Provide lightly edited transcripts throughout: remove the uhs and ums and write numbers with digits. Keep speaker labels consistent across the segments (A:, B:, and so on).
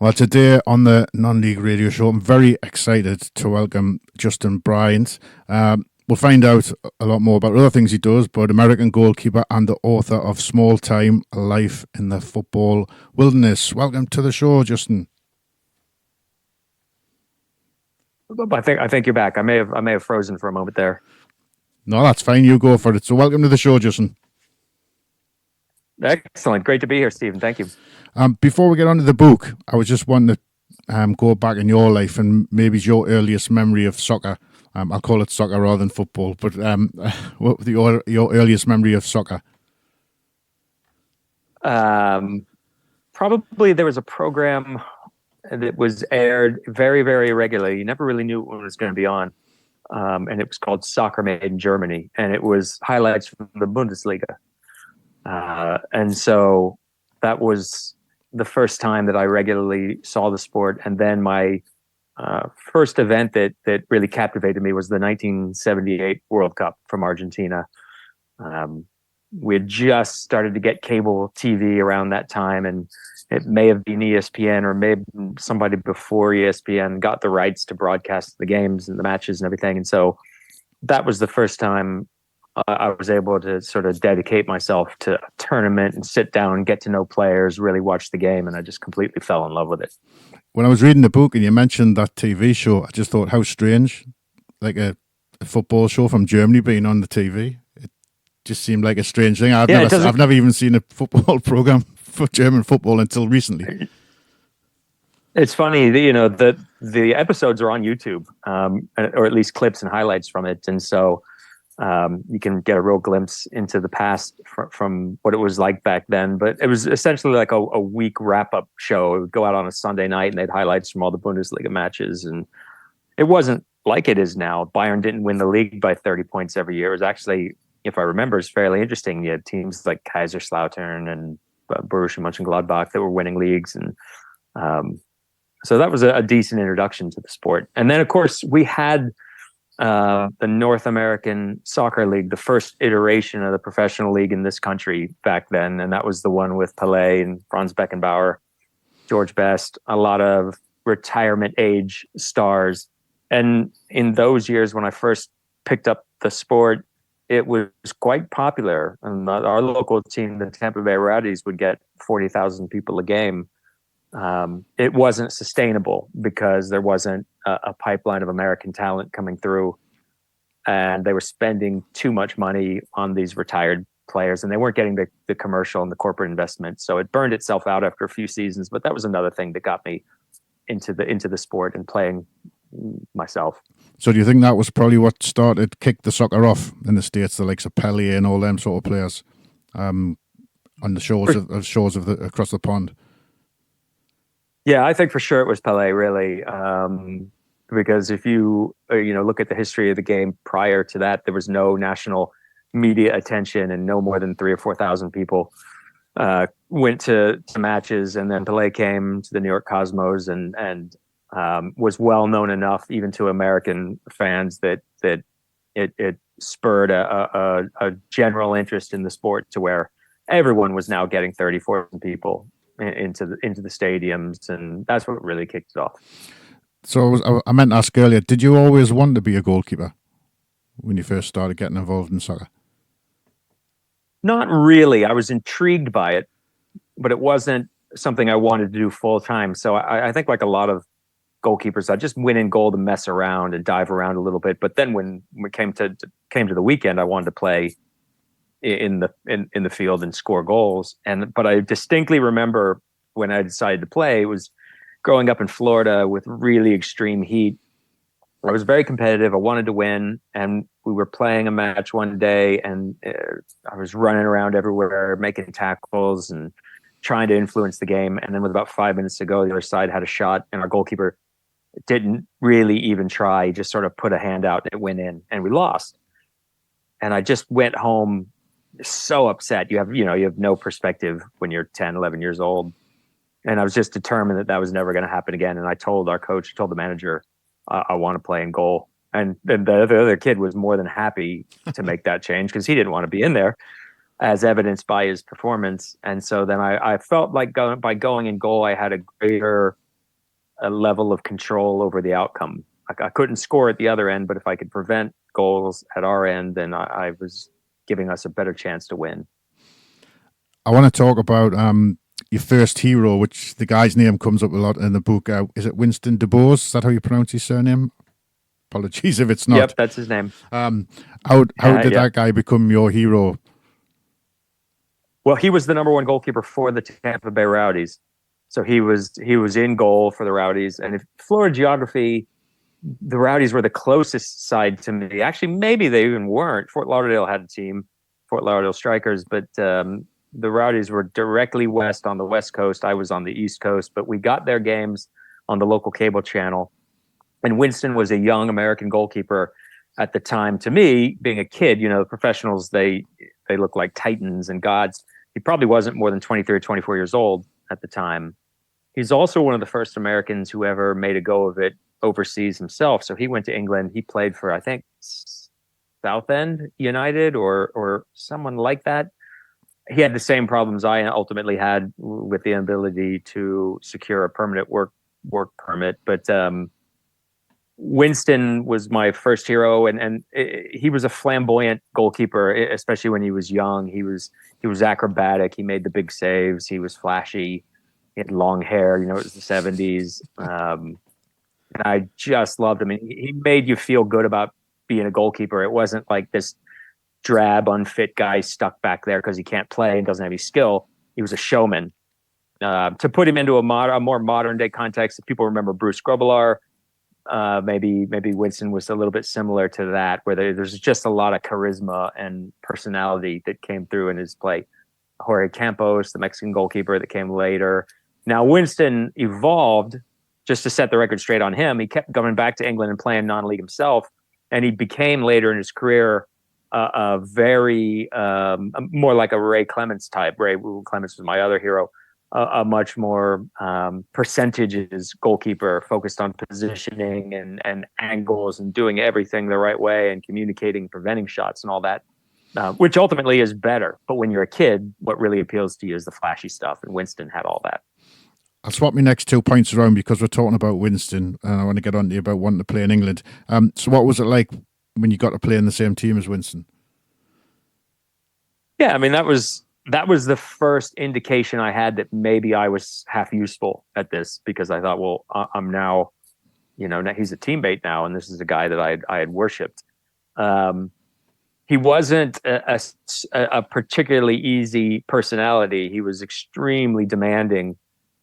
A: Well, today on the non-league radio show, I'm very excited to welcome Justin Bryant. We'll find out a lot more about other things he does, but American goalkeeper and the author of Small Time Life in the Football Wilderness. Welcome to the show, Justin.
B: I think you're back. I may have frozen for a moment there.
A: No, that's fine. You go for it. So welcome to the show, Justin.
B: Excellent. Great to be here, Stephen. Thank you.
A: Before we get on to the book, I was just wanting to go back in your life and maybe your earliest memory of soccer. I'll call it soccer rather than football, but what was your earliest memory of soccer?
B: Probably there was a program that was aired very, very regularly. You never really knew when it was going to be on. And it was called Soccer Made in Germany. And it was highlights from the Bundesliga. And so that was the first time that I regularly saw the sport. And then my first event that really captivated me was the 1978 World Cup from Argentina. We had just started to get cable TV around that time, and it may have been ESPN or maybe somebody before ESPN got the rights to broadcast the games and the matches and everything. And so that was the first time I was able to sort of dedicate myself to a tournament and sit down and get to know players, really watch the game, and I just completely fell in love with it.
A: When I was reading the book and you mentioned that TV show, I just thought how strange, like a football show from Germany being on the TV. It just seemed like a strange thing. I've never even seen a football program for German football until recently.
B: It's funny, the episodes are on YouTube, or at least clips and highlights from it, and so you can get a real glimpse into the past from what it was like back then. But it was essentially like a week wrap-up show. It would go out on a Sunday night, and they'd highlights from all the Bundesliga matches. And it wasn't like it is now. Bayern didn't win the league by 30 points every year. It was actually, if I remember, it's fairly interesting. You had teams like Kaiserslautern and Borussia Mönchengladbach that were winning leagues. And so that was a decent introduction to the sport. And then, of course, we had the North American Soccer League, the first iteration of the professional league in this country back then. And that was the one with Pelé and Franz Beckenbauer, George Best, a lot of retirement age stars. And in those years, when I first picked up the sport, it was quite popular. And our local team, the Tampa Bay Rowdies, would get 40,000 people a game. It wasn't sustainable because there wasn't a pipeline of American talent coming through, and they were spending too much money on these retired players, and they weren't getting the commercial and the corporate investment. So it burned itself out after a few seasons. But that was another thing that got me into the sport and playing myself.
A: So do you think that was probably what kicked the soccer off in the States, the likes of Pelé and all them sort of players, on the shores of across the pond?
B: Yeah, I think for sure it was Pelé, really, because if you look at the history of the game prior to that, there was no national media attention, and no more than 3,000 or 4,000 people went to matches. And then Pelé came to the New York Cosmos and was well known enough even to American fans that it spurred a general interest in the sport to where everyone was now getting 30,000-40,000 people into the stadiums, and that's what really kicked it off.
A: So I meant to ask earlier, did you always want to be a goalkeeper when you first started getting involved in soccer?
B: Not really. I was intrigued by it, but it wasn't something I wanted to do full time. So I think, like a lot of goalkeepers, I just went in goal to mess around and dive around a little bit. But then when we came to the weekend, I wanted to play in the field and score goals. But I distinctly remember when I decided to play, it was growing up in Florida with really extreme heat. I was very competitive. I wanted to win, and we were playing a match one day, and I was running around everywhere, making tackles and trying to influence the game. And then with about 5 minutes to go, the other side had a shot, and our goalkeeper didn't really even try. He just sort of put a hand out, and it went in, and we lost. And I just went home so upset. You have no perspective when you're 10, 11 years old. And I was just determined that was never going to happen again. And I told our coach, told the manager, I want to play in goal. And the other kid was more than happy to make that change because he didn't want to be in there, as evidenced by his performance. And so then I felt like by going in goal, I had a greater a level of control over the outcome. I couldn't score at the other end, but if I could prevent goals at our end, then I was giving us a better chance to win.
A: I want to talk about your first hero, which the guy's name comes up a lot in the book. Is it Winston De Boers? Is that how you pronounce his surname? Apologies if it's not.
B: Yep, that's his name.
A: How did that guy become your hero?
B: Well, he was the number one goalkeeper for the Tampa Bay Rowdies. So he was in goal for the Rowdies. And if Florida geography, the Rowdies were the closest side to me. Actually, maybe they even weren't. Fort Lauderdale had a team, Fort Lauderdale Strikers, but the Rowdies were directly west on the West Coast. I was on the East Coast, but we got their games on the local cable channel. And Winston was a young American goalkeeper at the time. To me, being a kid, the professionals, they look like titans and gods. He probably wasn't more than 23 or 24 years old at the time. He's also one of the first Americans who ever made a go of it overseas himself. So he went to England. He played for, I think, Southend United or someone like that. He had the same problems I ultimately had with the inability to secure a permanent work permit. But Winston was my first hero, and he was a flamboyant goalkeeper, especially when he was young. He was acrobatic. He made the big saves. He was flashy. He had long hair. It was the 70s. And I just loved him. He made you feel good about being a goalkeeper. It wasn't like this drab, unfit guy stuck back there because he can't play and doesn't have any skill. He was a showman. To put him into a more modern day context, if people remember Bruce Grobbelaar, maybe Winston was a little bit similar to that, where there's just a lot of charisma and personality that came through in his play. Jorge Campos, the Mexican goalkeeper that came later. Now, Winston evolved, just to set the record straight on him. He kept coming back to England and playing non-league himself, and he became later in his career a very more like a Ray Clements type. Ray Clements was my other hero. A much more percentages goalkeeper, focused on positioning and angles and doing everything the right way and communicating, preventing shots and all that, which ultimately is better. But when you're a kid, what really appeals to you is the flashy stuff, and Winston had all that.
A: I'll swap my next 2 points around because we're talking about Winston, and I want to get on to you about wanting to play in England. So what was it like when you got to play in the same team as Winston?
B: Yeah, that was the first indication I had that maybe I was half useful at this, because I thought, well, I'm now, now he's a teammate now, and this is a guy that I had worshipped. He wasn't a particularly easy personality. He was extremely demanding.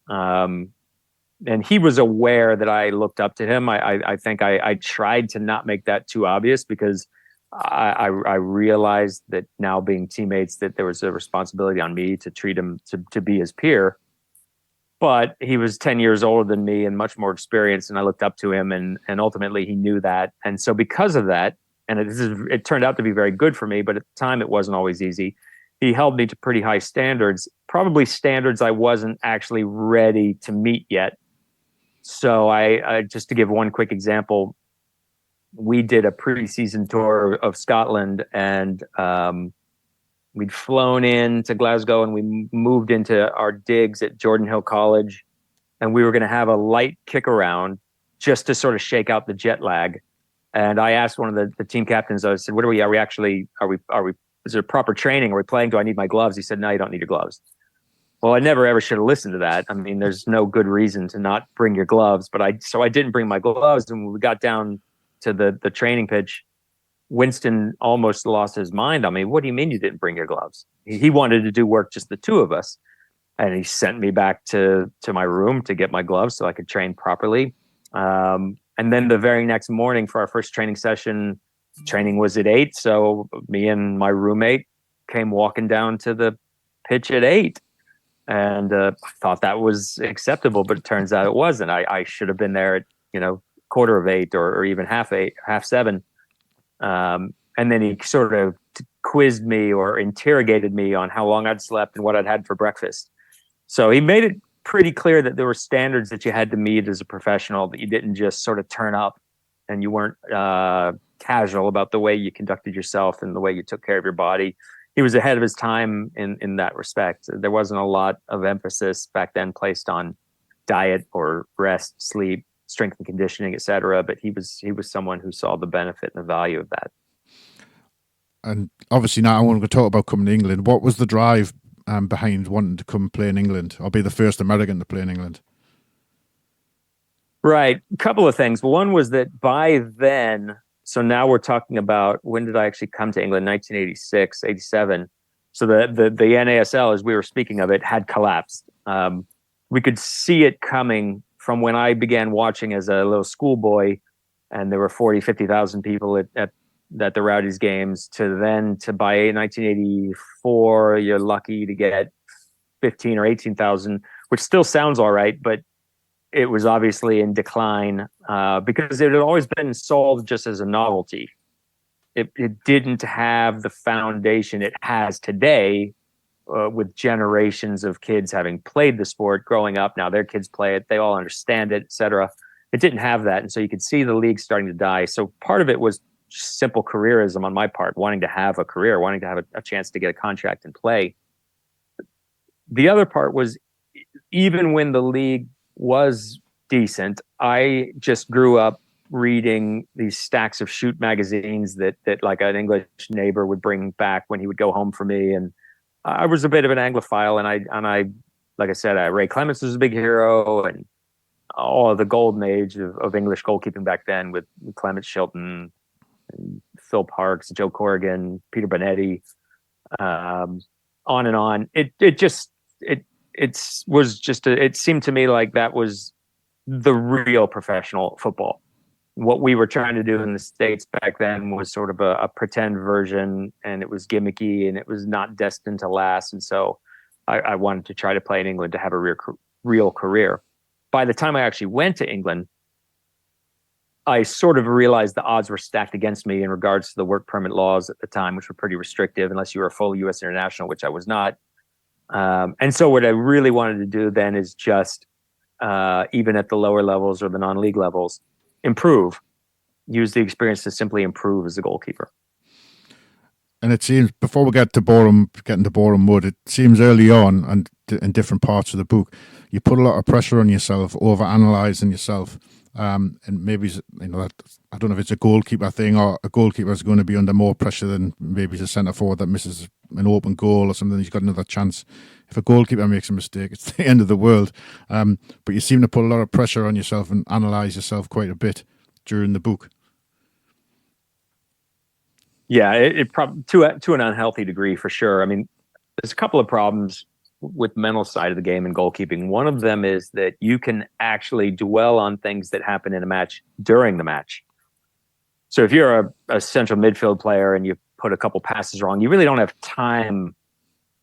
B: And he was aware that I looked up to him. I think I tried to not make that too obvious, because I realized that now, being teammates, that there was a responsibility on me to treat him to be his peer. But he was 10 years older than me and much more experienced, and I looked up to him, and ultimately he knew that. And so because of that, and it turned out to be very good for me, but at the time it wasn't always easy. He held me to pretty high standards, probably standards I wasn't actually ready to meet yet. So I just to give one quick example, we did a pre-season tour of Scotland, and we'd flown in to Glasgow, and we moved into our digs at Jordan Hill College, and we were going to have a light kick around just to sort of shake out the jet lag. And I asked one of the team captains, I said, are we is there proper training? Are we playing? Do I need my gloves? He said, no, you don't need your gloves. Well, I never ever should have listened to that. There's no good reason to not bring your gloves, but I didn't bring my gloves. And when we got down to the training pitch, Winston almost lost his mind on me. What do you mean you didn't bring your gloves? He wanted to do work, just the two of us. And he sent me back to my room to get my gloves so I could train properly. And then the very next morning for our first training session, training was at 8. So me and my roommate came walking down to the pitch at 8. And I thought that was acceptable, but it turns out it wasn't. I should have been there at, 8:15 or even half 7. And then he sort of quizzed me or interrogated me on how long I'd slept and what I'd had for breakfast. So he made it pretty clear that there were standards that you had to meet as a professional, that you didn't just sort of turn up, and you weren't casual about the way you conducted yourself and the way you took care of your body. He was ahead of his time in that respect. There wasn't a lot of emphasis back then placed on diet or rest, sleep, strength and conditioning, etc. But he was someone who saw the benefit and the value of that.
A: And obviously now I want to talk about coming to England. What was the drive behind wanting to come play in England or be the first American to play in England?
B: Right. A couple of things. One was that by then, so now we're talking about, when did I actually come to England? 1986, 87. So the NASL, as we were speaking of it, had collapsed. We could see it coming from when I began watching as a little schoolboy, and there were 40, 50,000 people at the Rowdies games, to by 1984, you're lucky to get 15 or 18,000, which still sounds all right, but it was obviously in decline because it had always been sold just as a novelty. It didn't have the foundation it has today with generations of kids having played the sport growing up. Now their kids play it, they all understand it, etc. It didn't have that, and so you could see the league starting to die. So part of it was simple careerism on my part, wanting to have a career, wanting to have a chance to get a contract and play. The other part was, even when the league was decent, I just grew up reading these stacks of Shoot magazines that like an English neighbor would bring back when he would go home for me. And I was a bit of an Anglophile, and I like I said, Ray Clements was a big hero, and all of the golden age of English goalkeeping back then with Clement Shilton and Phil Parkes, Joe Corrigan, Peter Bonetti, on and on. It seemed to me like that was the real professional football. What we were trying to do in the States back then was sort of a pretend version, and it was gimmicky, and it was not destined to last. And so I wanted to try to play in England to have a real career. By the time I actually went to England, I sort of realized the odds were stacked against me in regards to the work permit laws at the time, which were pretty restrictive unless you were a full U.S. international, which I was not. And so what I really wanted to do then is just, even at the lower levels or the non-league levels, use the experience to simply improve as a goalkeeper.
A: And it seems, before we getting to Borehamwood, it seems early on and in different parts of the book, you put a lot of pressure on yourself, over-analysing yourself. And maybe, I don't know if it's a goalkeeper thing, or a goalkeeper is going to be under more pressure than maybe a centre forward that misses an open goal or something. He's got another chance. If a goalkeeper makes a mistake, it's the end of the world. But you seem to put a lot of pressure on yourself and analyse yourself quite a bit during the book.
B: Yeah, it probably to an unhealthy degree, for sure. I mean, there's a couple of problems with mental side of the game in goalkeeping. One of them is that you can actually dwell on things that happen in a match during the match. So if you're a central midfield player and you put a couple passes wrong, you really don't have time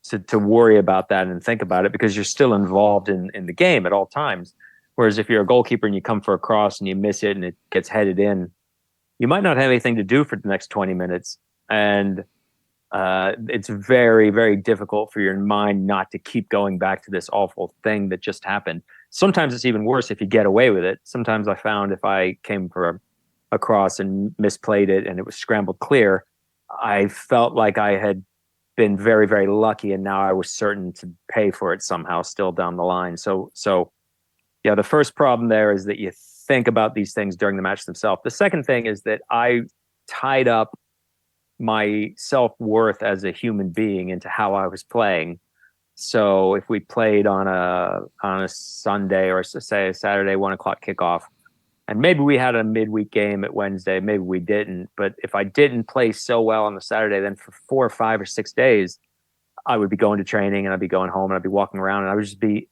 B: to worry about that and think about it, because you're still involved in the game at all times. Whereas if you're a goalkeeper and you come for a cross and you miss it and it gets headed in, you might not have anything to do for the next 20 minutes. And it's very, very difficult for your mind not to keep going back to this awful thing that just happened. Sometimes it's even worse if you get away with it. Sometimes I found if I came for a cross and misplayed it and it was scrambled clear, I felt like I had been very, very lucky, and now I was certain to pay for it somehow still down the line. So yeah, the first problem there is that you think about these things during the match themselves. The second thing is that I tied up my self-worth as a human being into how I was playing. So if we played on a Sunday, or say a Saturday 1 o'clock kickoff, and maybe we had a midweek game at Wednesday, maybe we didn't, but if I didn't play so well on the Saturday, then for 4 or 5 or 6 days, I would be going to training and I'd be going home and I'd be walking around and I would just be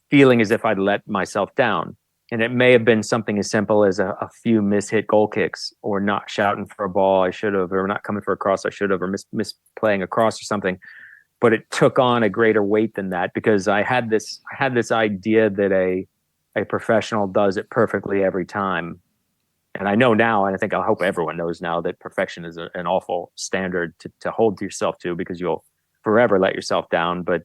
B: feeling as if I'd let myself down. And it may have been something as simple as a few mishit goal kicks, or not shouting for a ball I should have, or not coming for a cross I should have, or misplaying a cross or something. But it took on a greater weight than that, because I had this idea that a professional does it perfectly every time. And I know now, and I hope everyone knows now, that perfection is an awful standard to hold to yourself to, because you'll forever let yourself down. But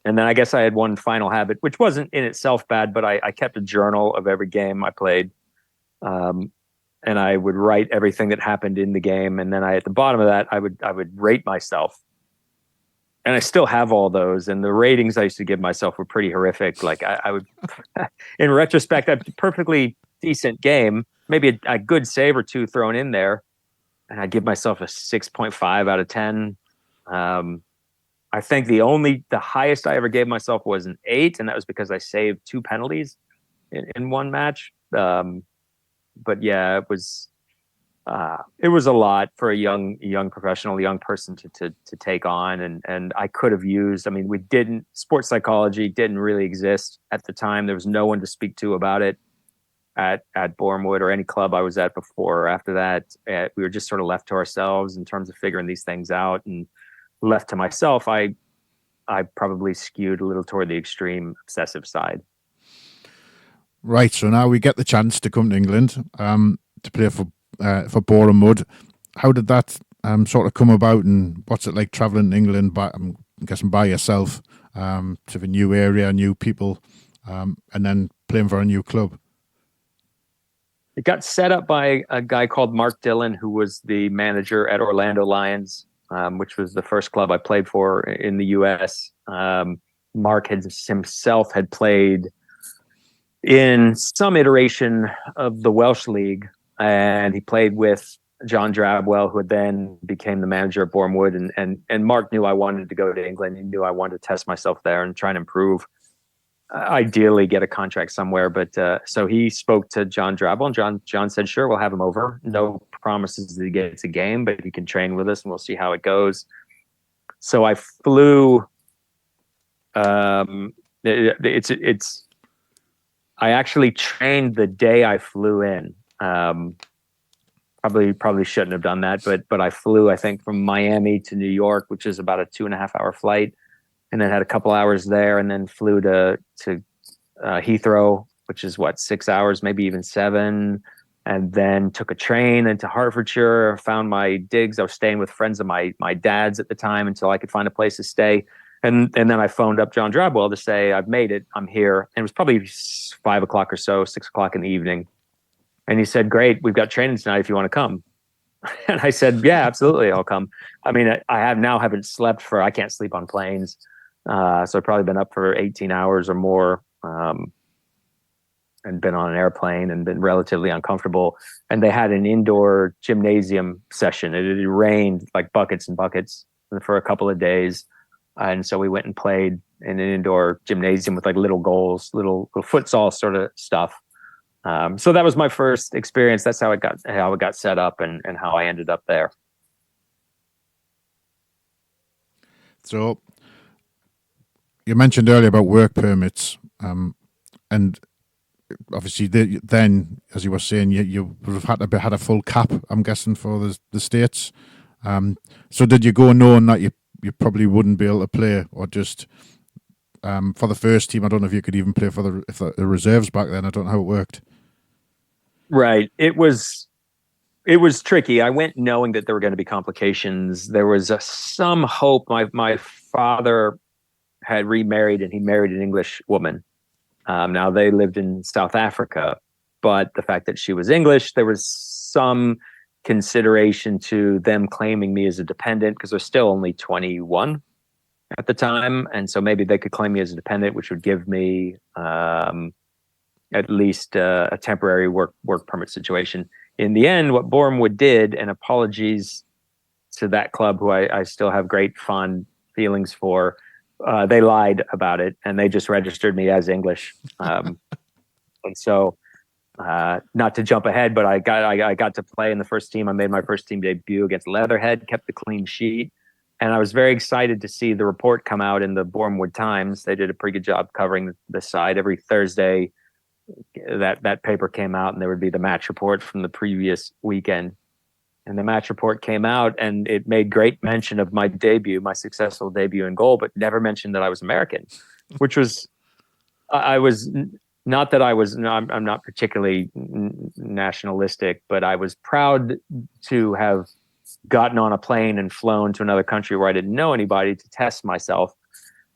B: and then I guess I had one final habit, which wasn't in itself bad, but I kept a journal of every game I played. And I would write everything that happened in the game. And then at the bottom of that, I would rate myself. and I still have all those. And the ratings I used to give myself were pretty horrific. Like I would, in retrospect, a perfectly decent game, maybe a good save or two thrown in there, and I give myself a 6.5 out of 10. I think the highest I ever gave myself was an 8, and that was because I saved 2 penalties in one match. But yeah, it was a lot for a young professional, young person to take on, and I could have used. I mean, sports psychology didn't really exist at the time. There was no one to speak to about it at Boreham Wood or any club I was at before or after that. We were just sort of left to ourselves in terms of figuring these things out, and left to myself, I probably skewed a little toward the extreme obsessive side.
A: Right, so now we get the chance to come to England to play for Boreham Wood. How did that sort of come about, and what's it like travelling to England I'm guessing by yourself to the new area, new people, and then playing for a new club?
B: It got set up by a guy called Mark Dillon, who was the manager at Orlando Lions, which was the first club I played for in the U.S. Mark himself had played in some iteration of the Welsh League, and he played with John Drabwell, who then became the manager of Boreham Wood. And Mark knew I wanted to go to England. He knew I wanted to test myself there and try and improve. Ideally, get a contract somewhere. But so he spoke to John Drabwell, and John said, "Sure, we'll have him over. No promises that he gets a game, but he can train with us, and we'll see how it goes." So I flew. I actually trained the day I flew in. Probably shouldn't have done that, but I flew, I think, from Miami to New York, which is about a 2.5-hour flight, and then had a couple hours there, and then flew to Heathrow, which is 6 hours, maybe even 7, and then took a train into Hertfordshire. Found my digs. I was staying with friends of my dad's at the time until I could find a place to stay. And then I phoned up John Drabwell to say, "I've made it. I'm here." And it was probably 5 o'clock or so, 6 o'clock in the evening. And he said, "Great, we've got training tonight if you want to come." And I said, "Yeah, absolutely, I'll come." I mean, I haven't slept I can't sleep on planes. So I've probably been up for 18 hours or more, and been on an airplane and been relatively uncomfortable. And they had an indoor gymnasium session. It had rained like buckets and buckets for a couple of days. And so we went and played in an indoor gymnasium with like little goals, little futsal sort of stuff. So that was my first experience. That's how it got set up and how I ended up there.
A: So you mentioned earlier about work permits, and obviously then, as you were saying, you would have had a full cap, I'm guessing, for the States. So did you go knowing that you probably wouldn't be able to play, or just for the first team? I don't know if you could even play for the reserves back then. I don't know how it worked.
B: Right. It was tricky. I went knowing that there were going to be complications. There was some hope. My father had remarried, and he married an English woman. Now they lived in South Africa, but the fact that she was English, there was some consideration to them claiming me as a dependent, because I was still only 21 at the time. And so maybe they could claim me as a dependent, which would give me at least a temporary work permit situation. In the end, what Boreham Wood did, and apologies to that club who I still have great fond feelings for, they lied about it, and they just registered me as English. And so, not to jump ahead, but I got to play in the first team. I made my first team debut against Leatherhead, kept the clean sheet, and I was very excited to see the report come out in the Boreham Wood Times. They did a pretty good job covering the side. Every Thursday, that paper came out, and there would be the match report from the previous weekend. And the match report came out, and it made great mention of my debut, my successful debut in goal, but never mentioned that I was American, which was, I'm not particularly nationalistic, but I was proud to have gotten on a plane and flown to another country where I didn't know anybody to test myself.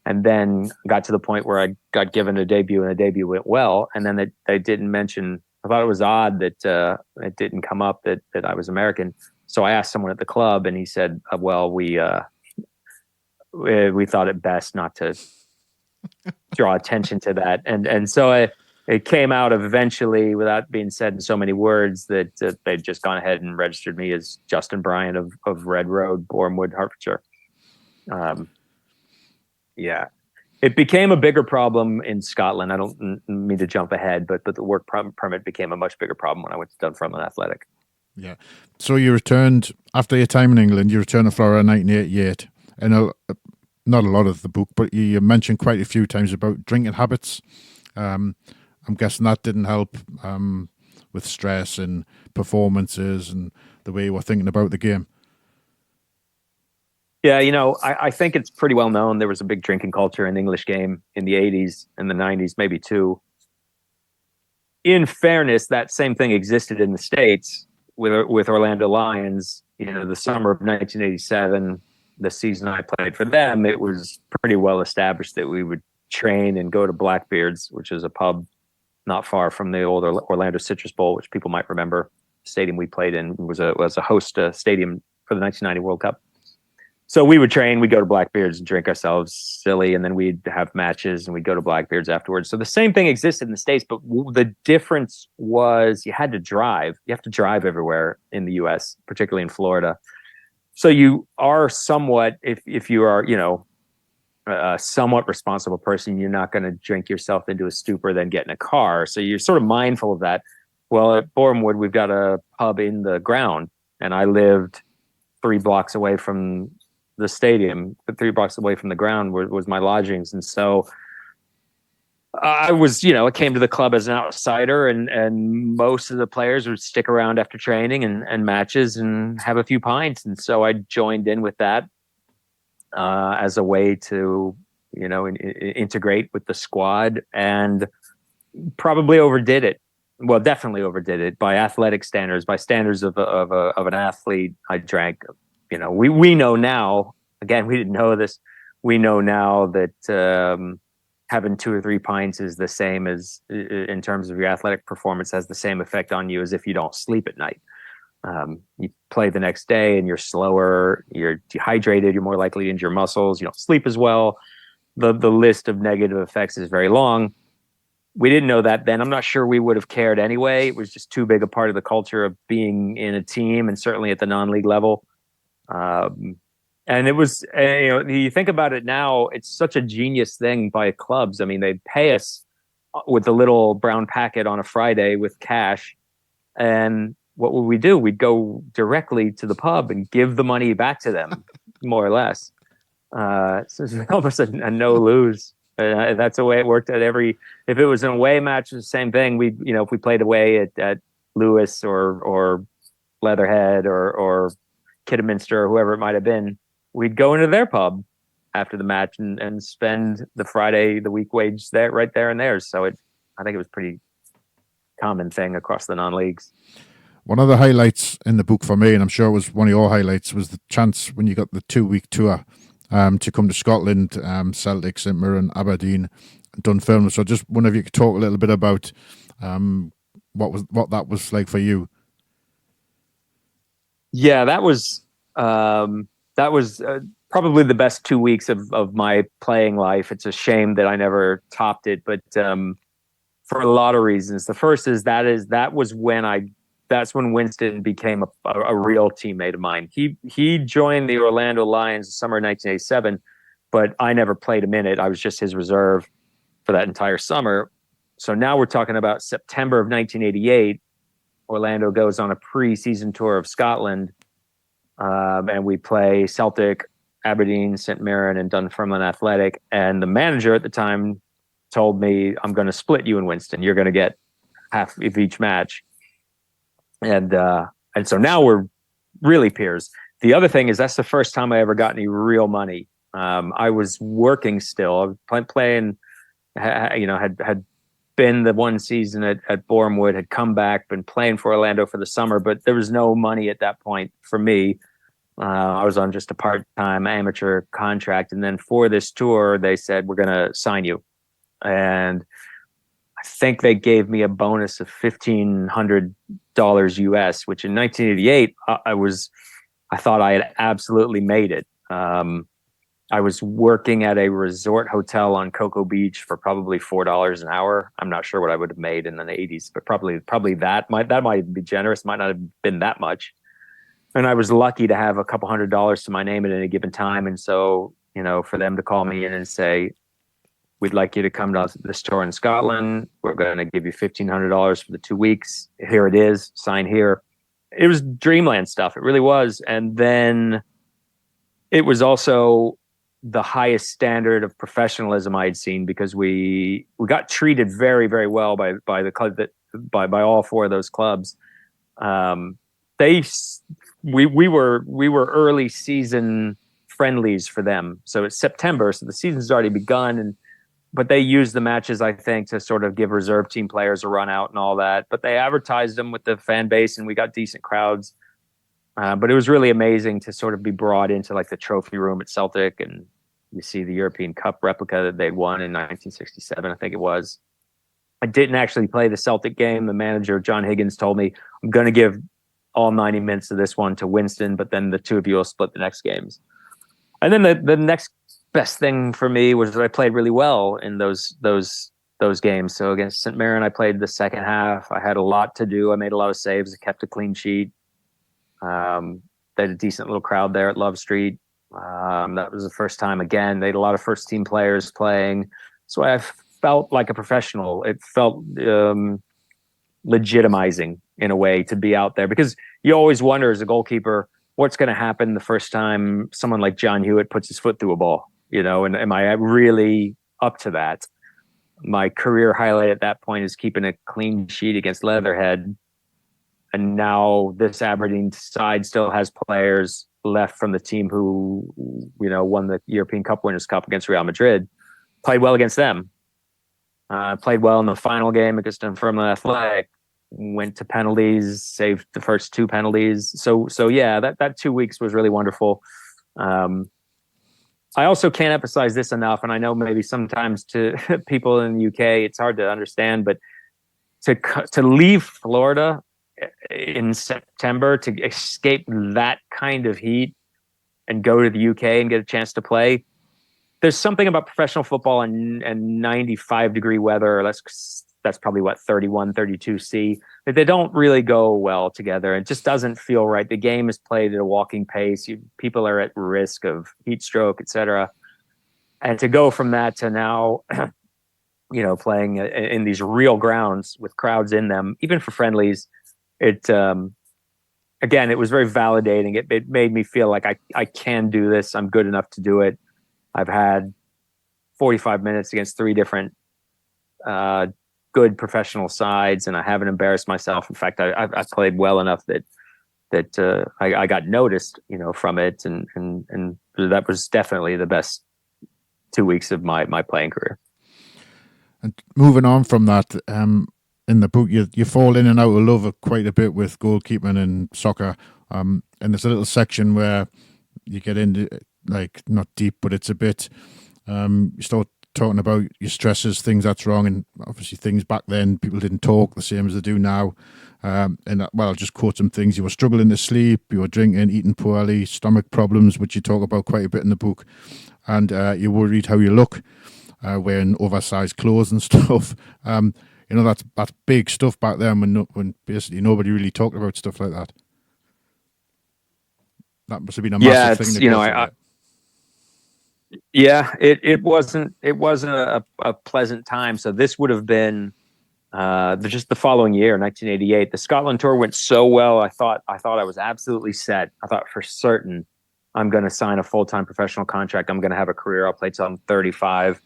B: And then got to the point where I got given a debut, and the debut went well. And then they didn't mention. I thought it was odd that it didn't come up that I was American. So I asked someone at the club, and he said, "Well, we we thought it best not to draw attention to that. And so it came out of eventually, without being said in so many words, that they'd just gone ahead and registered me as Justin Bryant of Red Road, Boreham Wood, Hertfordshire. Yeah. It became a bigger problem in Scotland. I don't mean to jump ahead, but the work permit became a much bigger problem when I went to Dunfermline Athletic.
A: Yeah. So you returned, after your time in England, you returned to Florida in 1988. And not a lot of the book, but you mentioned quite a few times about drinking habits. I'm guessing that didn't help with stress and performances and the way you were thinking about the game.
B: Yeah, I think it's pretty well known there was a big drinking culture in the English game in the 80s and the 90s, maybe too. In fairness, that same thing existed in the States with Orlando Lions. The summer of 1987, the season I played for them, it was pretty well established that we would train and go to Blackbeard's, which is a pub not far from the old Orlando Citrus Bowl, which people might remember. The stadium we played in was a host stadium for the 1990 World Cup. So we would train, we'd go to Blackbeard's and drink ourselves silly, and then we'd have matches and we'd go to Blackbeard's afterwards. So the same thing existed in the States, but the difference was you had to drive. You have to drive everywhere in the US, particularly in Florida. So you are somewhat, if you are, a somewhat responsible person, you're not going to drink yourself into a stupor, then get in a car. So you're sort of mindful of that. Well, at Borehamwood, we've got a pub in the ground, and I lived 3 blocks away from the stadium, but 3 blocks away from the ground was my lodgings. And so I was, I came to the club as an outsider, and most of the players would stick around after training and matches and have a few pints. And so I joined in with that as a way to, integrate with the squad, and probably overdid it. Well, definitely overdid it by athletic standards, by standards of an athlete. I drank. We know now, again, we didn't know this. We know now that having 2 or 3 pints is the same as, in terms of your athletic performance, has the same effect on you as if you don't sleep at night. You play the next day and you're slower, you're dehydrated, you're more likely to injure muscles, you don't sleep as well. The list of negative effects is very long. We didn't know that then. I'm not sure we would have cared anyway. It was just too big a part of the culture of being in a team, and certainly at the non-league level. And it was, you think about it now, it's such a genius thing by clubs. I mean, they pay us with a little brown packet on a Friday with cash. And what would we do? We'd go directly to the pub and give the money back to them, more or less. So it's almost a no-lose. That's the way it worked if it was an away match, it was the same thing. If we played away at Lewis or Leatherhead or Kidderminster or whoever it might have been, we'd go into their pub after the match and spend the Friday, the week wage right there and there. So I think it was pretty common thing across the non-leagues.
A: One of the highlights in the book for me, and I'm sure it was one of your highlights, was the chance when you got the 2-week tour to come to Scotland, Celtic, St Mirren, Aberdeen, Dunfermline. So just wonder if you could talk a little bit about what that was like for you. Yeah,
B: that was probably the best 2 weeks of my playing life. It's a shame that I never topped it, but for a lot of reasons. The first is that's when Winston became a real teammate of mine. He joined the Orlando Lions the summer of 1987, but I never played a minute. I was just his reserve for that entire summer. So now we're talking about September of 1988. Orlando goes on a pre-season tour of Scotland, and we play Celtic, Aberdeen, St Mirren, and Dunfermline Athletic. And the manager at the time told me, "I'm going to split you and Winston. You're going to get half of each match." And so now we're really peers. The other thing is that's the first time I ever got any real money. I was working still. I was playing, had been the one season at Boreham Wood, had come back, been playing for Orlando for the summer, but there was no money at that point for me. I was on just a part-time amateur contract. And then for this tour, they said, "We're going to sign you." And I think they gave me a bonus of $1,500 US, which in 1988, I thought I had absolutely made it. I was working at a resort hotel on Cocoa Beach for probably $4 an hour. I'm not sure what I would have made in the 80s, but probably that might be generous. Might not have been that much. And I was lucky to have a couple $100s to my name at any given time. And so, for them to call me in and say, we'd like you to come to this tour in Scotland. We're going to give you $1,500 for the 2 weeks. Here it is. Sign here. It was dreamland stuff. It really was. And then it was also the highest standard of professionalism I had seen, because we got treated very, very well by the club, by all four of those clubs. We were early season friendlies for them. So it's September, so the season's already begun, but they used the matches, I think, to sort of give reserve team players a run out and all that. But they advertised them with the fan base, and we got decent crowds. But it was really amazing to sort of be brought into like the trophy room at Celtic, and you see the European Cup replica that they'd won in 1967, I think it was. I didn't actually play the Celtic game. The manager, John Higgins, told me, I'm going to give all 90 minutes of this one to Winston, but then the two of you will split the next games. And then the next best thing for me was that I played really well in those games. So against St. Mirren, I played the second half. I had a lot to do. I made a lot of saves. I kept a clean sheet. They had a decent little crowd there at Love Street. That was the first time, again, they had a lot of first team players playing. So I felt like a professional. It felt legitimizing in a way to be out there, because you always wonder as a goalkeeper, what's going to happen the first time someone like John Hewitt puts his foot through a ball, and am I really up to that? My career highlight at that point is keeping a clean sheet against Leatherhead. And now this Aberdeen side still has players left from the team who, won the European Cup Winners' Cup against Real Madrid. Played well against them. Played well in the final game against Dunfermline Athletic. Went to penalties, saved the first two penalties. So yeah, that 2 weeks was really wonderful. I also can't emphasize this enough, and I know maybe sometimes to people in the UK it's hard to understand, but to leave Florida in September to escape that kind of heat and go to the UK and get a chance to play. There's something about professional football and 95-degree weather. That's probably 31, 32 C. They don't really go well together. It just doesn't feel right. The game is played at a walking pace. People are at risk of heat stroke, etc. And to go from that to now, playing in these real grounds with crowds in them, even for friendlies, again, it was very validating. It made me feel like I can do this. I'm good enough to do it. I've had 45 minutes against three different good professional sides, and I haven't embarrassed myself. In fact, I played well enough that I got noticed, from it, and that was definitely the best 2 weeks of my playing career.
A: And moving on from that, in the book, you fall in and out of love quite a bit with goalkeeping and soccer. And there's a little section where you get into, like, not deep, but it's a bit, you start talking about your stresses, things that's wrong, and obviously things back then people didn't talk the same as they do now. And I'll just quote some things. You were struggling to sleep, you were drinking, eating poorly, stomach problems, which you talk about quite a bit in the book, and you're worried how you look, wearing oversized clothes and stuff. That's big stuff back then when basically nobody really talked about stuff like that. That must have been a massive thing to go through.
B: Yeah, it wasn't a pleasant time. So this would have been just the following year, 1988. The Scotland tour went so well. I thought I was absolutely set. I thought for certain I'm going to sign a full-time professional contract. I'm going to have a career. I'll play till I'm 35.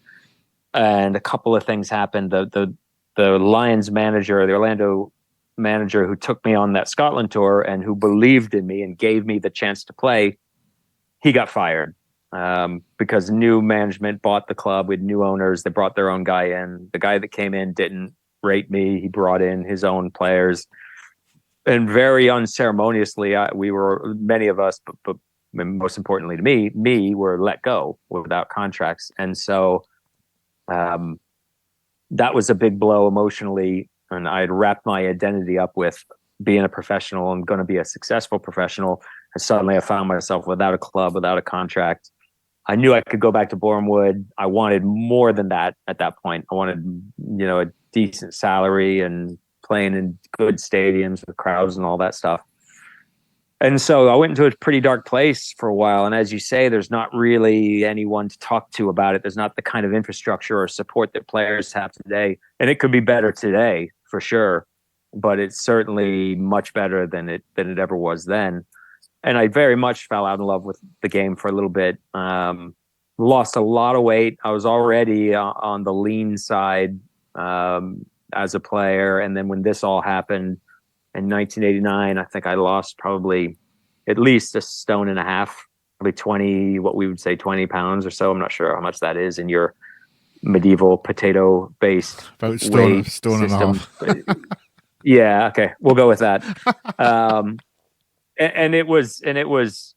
B: And a couple of things happened. The Lions manager, the Orlando manager who took me on that Scotland tour and who believed in me and gave me the chance to play, he got fired. Because new management bought the club with new owners. They brought their own guy in. The guy that came in didn't rate me. He brought in his own players, and very unceremoniously, many of us, but most importantly to me were let go without contracts. And so that was a big blow emotionally. And I had wrapped my identity up with being a professional and going to be a successful professional. And suddenly I found myself without a club, without a contract. I knew I could go back to Borehamwood. I wanted more than that at that point. I wanted, a decent salary and playing in good stadiums with crowds and all that stuff. And so I went into a pretty dark place for a while. And as you say, there's not really anyone to talk to about it. There's not the kind of infrastructure or support that players have today. And it could be better today for sure, but it's certainly much better than it ever was then. And I very much fell out in love with the game for a little bit. Lost a lot of weight. I was already on the lean side as a player. And then when this all happened, in 1989, I think I lost probably at least 1.5 stones, probably 20, what we would say 20 pounds or so. I'm not sure how much that is in your medieval potato-based
A: about
B: weight
A: stone and a half.
B: Yeah, okay, we'll go with that. And it was, it was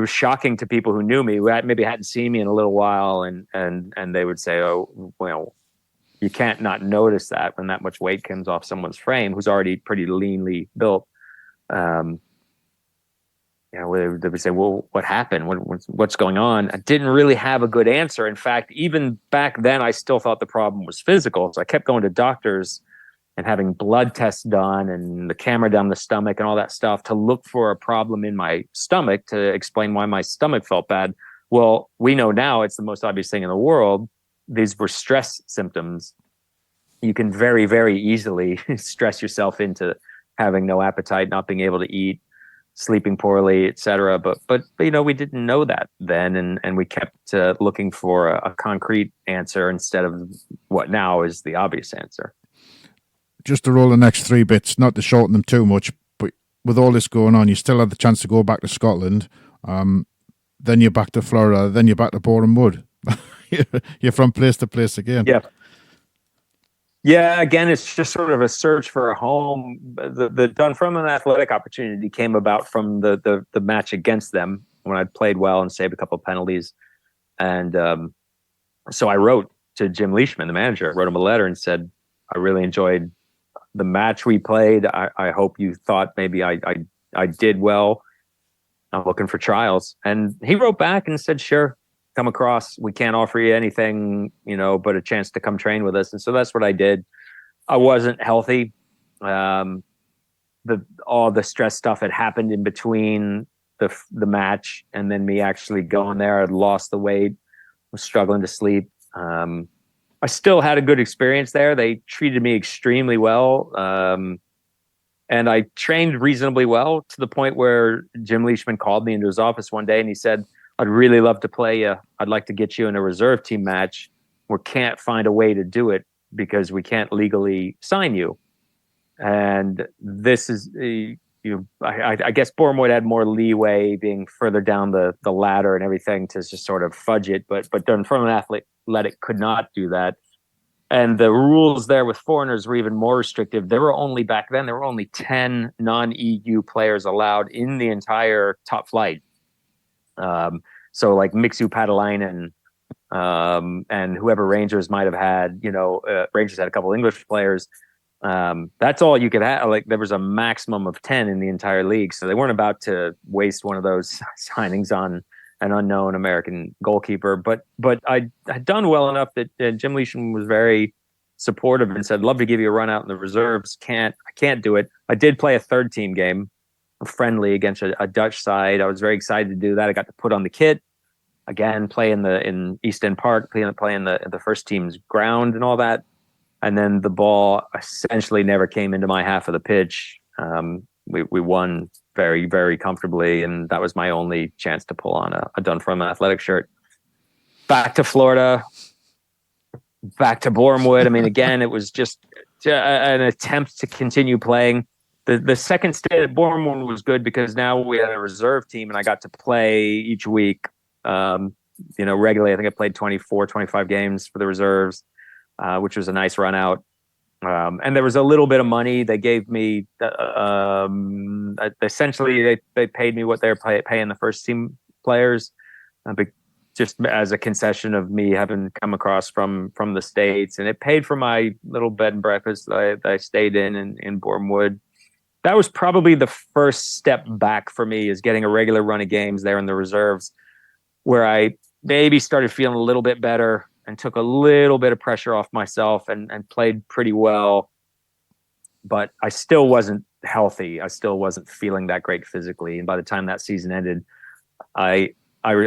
B: shocking to people who knew me, who maybe hadn't seen me in a little while, and they would say, "Oh, well, you can't not notice that when that much weight comes off someone's frame who's already pretty leanly built." They would say, "Well, what happened? What's going on?" I didn't really have a good answer. In fact, even back then, I still thought the problem was physical. So I kept going to doctors and having blood tests done and the camera down the stomach and all that stuff to look for a problem in my stomach to explain why my stomach felt bad. Well, we know now it's the most obvious thing in the world. These were stress symptoms. You can very, very easily stress yourself into having no appetite, not being able to eat, sleeping poorly, etc. But we didn't know that then, and we kept looking for a concrete answer instead of what now is the obvious answer.
A: Just to roll the next 3 bits, not to shorten them too much, but with all this going on, you still had the chance to go back to Scotland. Then you're back to Florida. Then you're back to Boreham Wood. You're from place to place again.
B: Yeah. Again, it's just sort of a search for a home. The Dunfermline Athletic opportunity came about from the match against them when I played well and saved a couple of penalties. And so I wrote to Jim Leishman, the manager, wrote him a letter and said, "I really enjoyed the match we played. I hope you thought maybe I did well. I'm looking for trials." And he wrote back and said, "Sure. Come across. We can't offer you anything, but a chance to come train with us." And so that's what I did. I wasn't healthy. All the stress stuff had happened in between the match and then me actually going there. I'd lost the weight, was struggling to sleep. I still had a good experience there. They treated me extremely well. And I trained reasonably well to the point where Jim Leishman called me into his office one day and he said, "I'd really love to play you. I'd like to get you in a reserve team match. We can't find a way to do it because we can't legally sign you." And this is, I guess Borehamwood had more leeway being further down the ladder and everything to just sort of fudge it. But Dunfermline Athletic could not do that. And the rules there with foreigners were even more restrictive. There were only 10 non-EU players allowed in the entire top flight. So like Mixu Patalainen and whoever Rangers might have had, Rangers had a couple English players. That's all you could have. Like there was a maximum of 10 in the entire league. So they weren't about to waste one of those signings on an unknown American goalkeeper. But I had done well enough that Jim Leishman was very supportive and said, "Love to give you a run out in the reserves. I can't do it." I did play a third team game, a friendly against a Dutch side. I was very excited to do that. I got to put on the kit again, play in East End Park, play in the first team's ground and all that. And then the ball essentially never came into my half of the pitch. We won very, very comfortably, and that was my only chance to pull on a Dunfermline Athletic shirt. Back to Florida, back to Borehamwood. I mean, again, it was just an attempt to continue playing. The second stay at Borehamwood was good because now we had a reserve team, and I got to play each week, regularly. I think I played 24, 25 games for the reserves, which was a nice run out. And there was a little bit of money. They gave me, essentially, they paid me what they're paying the first team players, just as a concession of me having come across from the States. And it paid for my little bed and breakfast that I stayed in Borehamwood. That was probably the first step back for me, is getting a regular run of games there in the reserves. where I maybe started feeling a little bit better and took a little bit of pressure off myself and played pretty well. But I still wasn't healthy. I still wasn't feeling that great physically. And by the time that season ended, I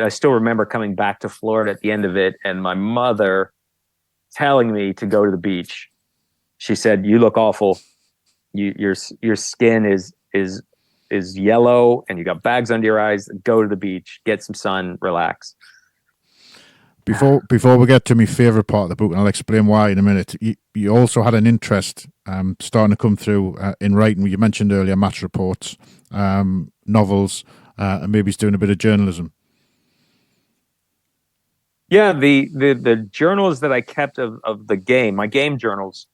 B: still remember coming back to Florida at the end of it, and my mother telling me to go to the beach. She said, "You look awful. Your skin is yellow, and you got bags under your eyes. Go to the beach, get some sun, relax."
A: Before we get to my favourite part of the book, and I'll explain why in a minute, you also had an interest starting to come through in writing. You mentioned earlier match reports, novels, and maybe he's doing a bit of journalism.
B: Yeah, the journals that I kept of the game, my game journals,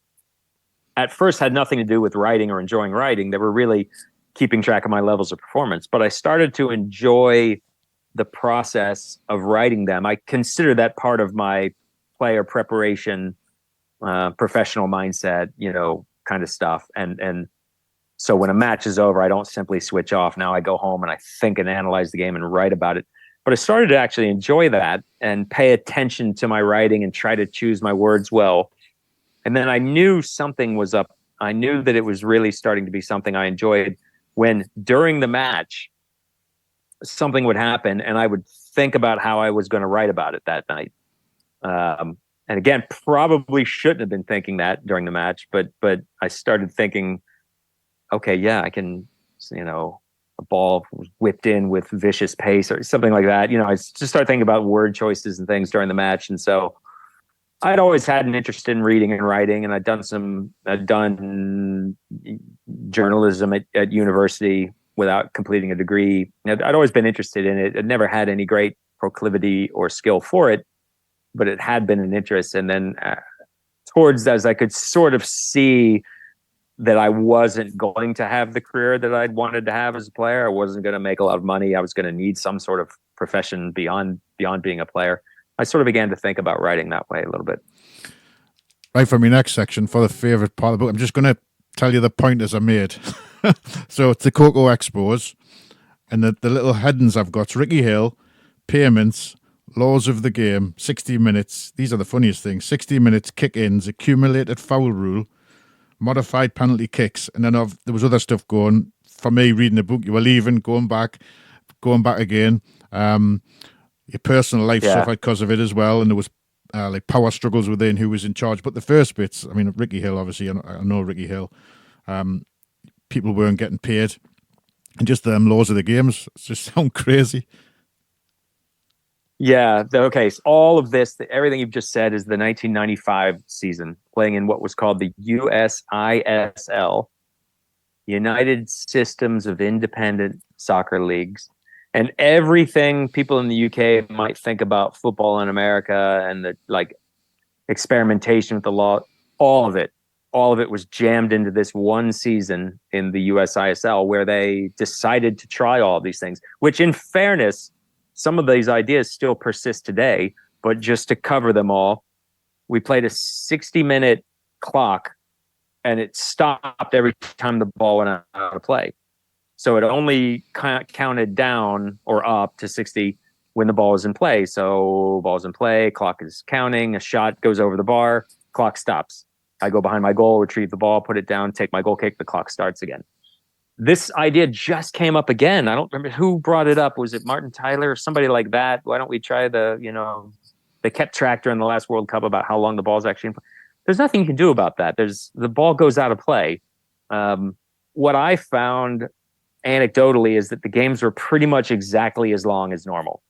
B: at first had nothing to do with writing or enjoying writing. They were really keeping track of my levels of performance. But I started to enjoy the process of writing them. I consider that part of my player preparation, professional mindset, kind of stuff. And so when a match is over, I don't simply switch off. Now I go home and I think and analyze the game and write about it. But I started to actually enjoy that and pay attention to my writing and try to choose my words well. And then I knew something was up. I knew that it was really starting to be something I enjoyed when during the match, something would happen and I would think about how I was going to write about it that night. And again, probably shouldn't have been thinking that during the match, but I started thinking, okay, yeah, I can, a ball was whipped in with vicious pace or something like that. I just started thinking about word choices and things during the match. And so I'd always had an interest in reading and writing, and I'd done journalism at university without completing a degree. I'd always been interested in it. I'd never had any great proclivity or skill for it, but it had been an interest. And then as I could sort of see that I wasn't going to have the career that I'd wanted to have as a player, I wasn't going to make a lot of money, I was going to need some sort of profession beyond being a player, I sort of began to think about writing that way a little bit.
A: Right, for my next section, for the favourite part of the book, I'm just going to tell you the pointers I made. So it's the Cocoa Expos, and the little headings I've got: Ricky Hill, payments, laws of the game, 60 minutes. These are the funniest things: 60 minutes, kick-ins, accumulated foul rule, modified penalty kicks, and then there was other stuff going. For me, reading the book, you were leaving, going back again. Your personal life suffered because of it as well, and there was like power struggles within who was in charge. But the first bits, I mean, Ricky Hill, obviously, I know Ricky Hill. People weren't getting paid, and just the laws of the games just sound crazy.
B: Yeah. Okay. So all of this, everything you've just said, is the 1995 season, playing in what was called the USISL, United Systems of Independent Soccer Leagues. And everything people in the UK might think about football in America and the experimentation with the law, all of it was jammed into this one season in the USISL, where they decided to try all these things, which, in fairness, some of these ideas still persist today. But just to cover them all, we played a 60-minute clock, and it stopped every time the ball went out of play. So it only counted down or up to 60 when the ball was in play. So ball's in play, clock is counting, a shot goes over the bar, clock stops. I go behind my goal, retrieve the ball, put it down, take my goal kick, the clock starts again. This idea just came up again. I don't remember who brought it up. Was it Martin Tyler or somebody like that? Why don't we try they kept track during the last World Cup about how long the ball's actually in play. There's nothing you can do about that. The ball goes out of play. What I found anecdotally is that the games were pretty much exactly as long as normal.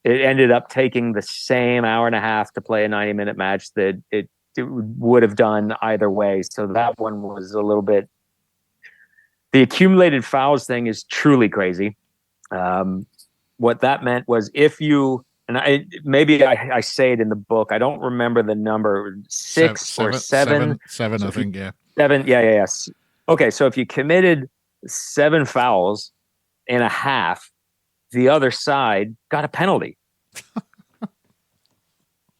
B: It ended up taking the same hour and a half to play a 90-minute match that it would have done either way. So that one was a little bit. The accumulated fouls thing is truly crazy. What that meant was if you, and I say it in the book, I don't remember the number, six or seven,
A: I think, yeah.
B: Seven, yes. Okay, so if you committed 7 fouls in a half, the other side got a penalty.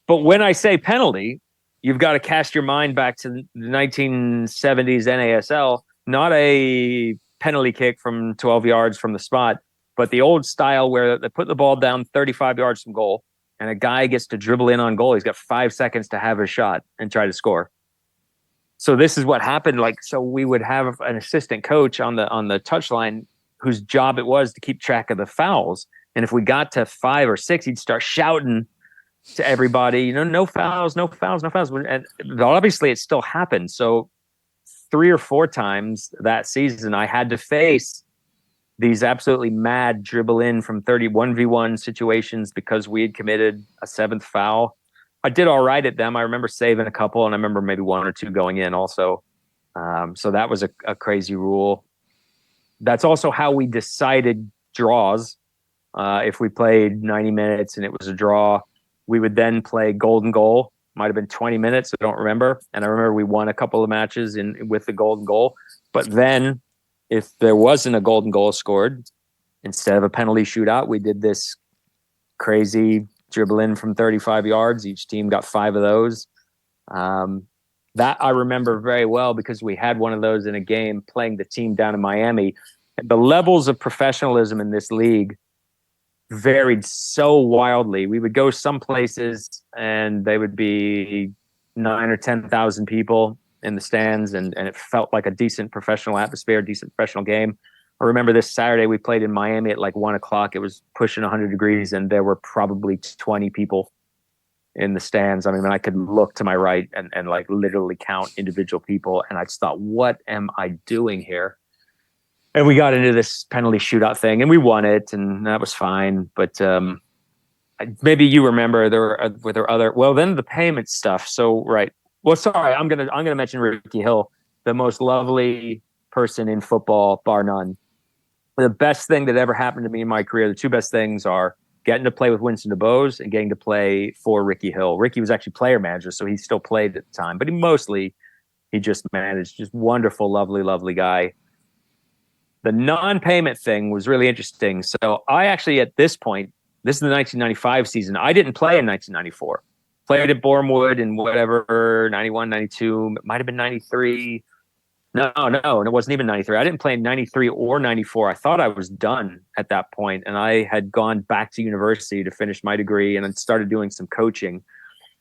B: But when I say penalty, you've got to cast your mind back to the 1970s NASL, not a penalty kick from 12 yards from the spot, but the old style where they put the ball down 35 yards from goal and a guy gets to dribble in on goal. He's got 5 seconds to have a shot and try to score. So this is what happened. Like, so we would have an assistant coach on the touchline whose job it was to keep track of the fouls. And if we got to 5 or 6, he'd start shouting to everybody, you know, no fouls, no fouls, no fouls. And obviously it still happened. So 3 or 4 times that season, I had to face these absolutely mad dribble in from 1v1 situations because we had committed a 7th foul. I did all right at them. I remember saving a couple, and I remember maybe 1 or 2 going in also. So that was a crazy rule. That's also how we decided draws. If we played 90 minutes and it was a draw, we would then play golden goal. Might have been 20 minutes. I don't remember. And I remember we won a couple of matches with the golden goal. But then if there wasn't a golden goal scored, instead of a penalty shootout, we did this crazy dribble in from 35 yards. Each team got 5 of those. That I remember very well because we had one of those in a game playing the team down in Miami. The levels of professionalism in this league varied so wildly. We would go some places and they would be 9 or 10,000 people in the stands, and it felt like a decent professional atmosphere, decent professional game. I remember this Saturday we played in Miami at like 1 o'clock. It was pushing 100 degrees and there were probably 20 people in the stands. I mean, I could look to my right and like literally count individual people. And I just thought, what am I doing here? And we got into this penalty shootout thing and we won it, and that was fine. But maybe you remember were there other, well, then the payment stuff. So, right. Well, sorry, I'm gonna mention Ricky Hill, the most lovely person in football, bar none. The best thing that ever happened to me in my career, the 2 best things are getting to play with Winston DeBose and getting to play for Ricky Hill. Ricky was actually player manager, so he still played at the time, but he just managed. Just wonderful, lovely, lovely guy. The non-payment thing was really interesting. So I actually, at this point, this is the 1995 season. I didn't play in 1994. Played at Boreham Wood in whatever, 91, 92, it might have been 93. No, it wasn't even 93. I didn't play in 93 or 94. I thought I was done at that point, and I had gone back to university to finish my degree and then started doing some coaching.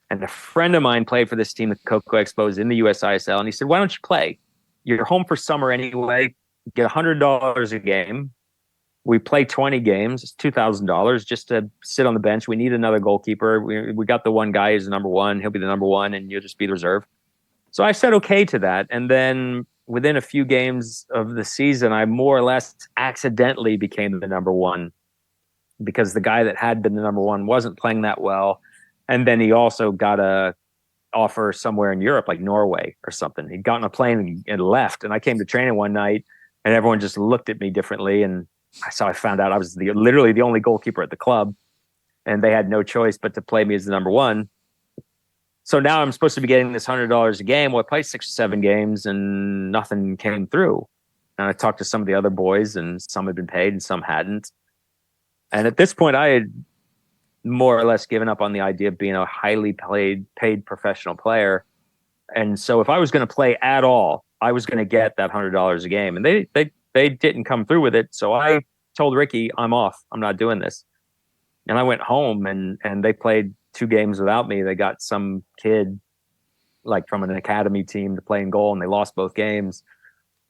B: And a friend of mine played for this team, the Cocoa Expos, in the USISL, and he said, why don't you play? You're home for summer anyway. Get $100 a game. We play 20 games. It's $2,000 just to sit on the bench. We need another goalkeeper. We got the one guy who's the number 1. He'll be the number 1, and you'll just be the reserve. So I said okay to that. And then within a few games of the season, I more or less accidentally became the number 1 because the guy that had been the number 1 wasn't playing that well. And then he also got a offer somewhere in Europe, like Norway or something. He'd gotten a plane and left. And I came to training one night and everyone just looked at me differently. And so I found out I was literally the only goalkeeper at the club, and they had no choice but to play me as the number 1. So now I'm supposed to be getting this $100 a game. Well, I played 6 or 7 games and nothing came through. And I talked to some of the other boys, and some had been paid and some hadn't. And at this point, I had more or less given up on the idea of being a highly paid professional player. And so if I was going to play at all, I was going to get that $100 a game. And they didn't come through with it. So I told Ricky, I'm off. I'm not doing this. And I went home and they played 2 games without me. They got some kid like from an academy team to play in goal, and they lost both games.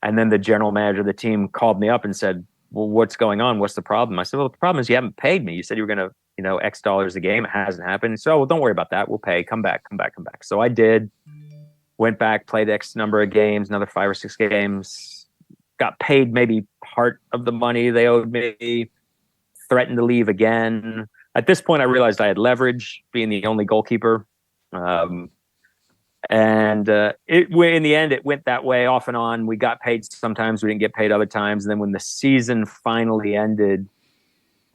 B: And then the general manager of the team called me up and said, well, what's going on? What's the problem? I said, well, the problem is you haven't paid me. You said you were going to, X dollars a game. It hasn't happened. So well, don't worry about that. We'll pay. Come back. So I did. Went back, played X number of games, another 5 or 6 games. Got paid maybe part of the money they owed me. Threatened to leave again. At this point, I realized I had leverage, being the only goalkeeper. In the end, it went that way off and on. We got paid sometimes, we didn't get paid other times. And then when the season finally ended,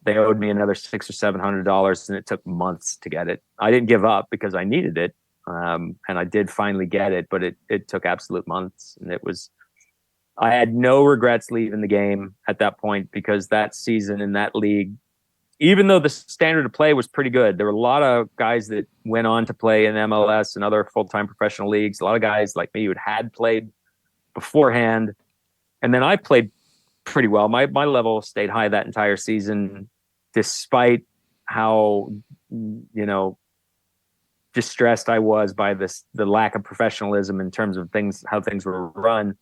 B: they owed me another $600 or $700, and it took months to get it. I didn't give up because I needed it. And I did finally get it, but it took absolute months. And I had no regrets leaving the game at that point, because that season in that league, even though the standard of play was pretty good, there were a lot of guys that went on to play in MLS and other full-time professional leagues. A lot of guys like me who had played beforehand. And then I played pretty well. My level stayed high that entire season, despite how, you know, distressed I was by the lack of professionalism in terms of how things were run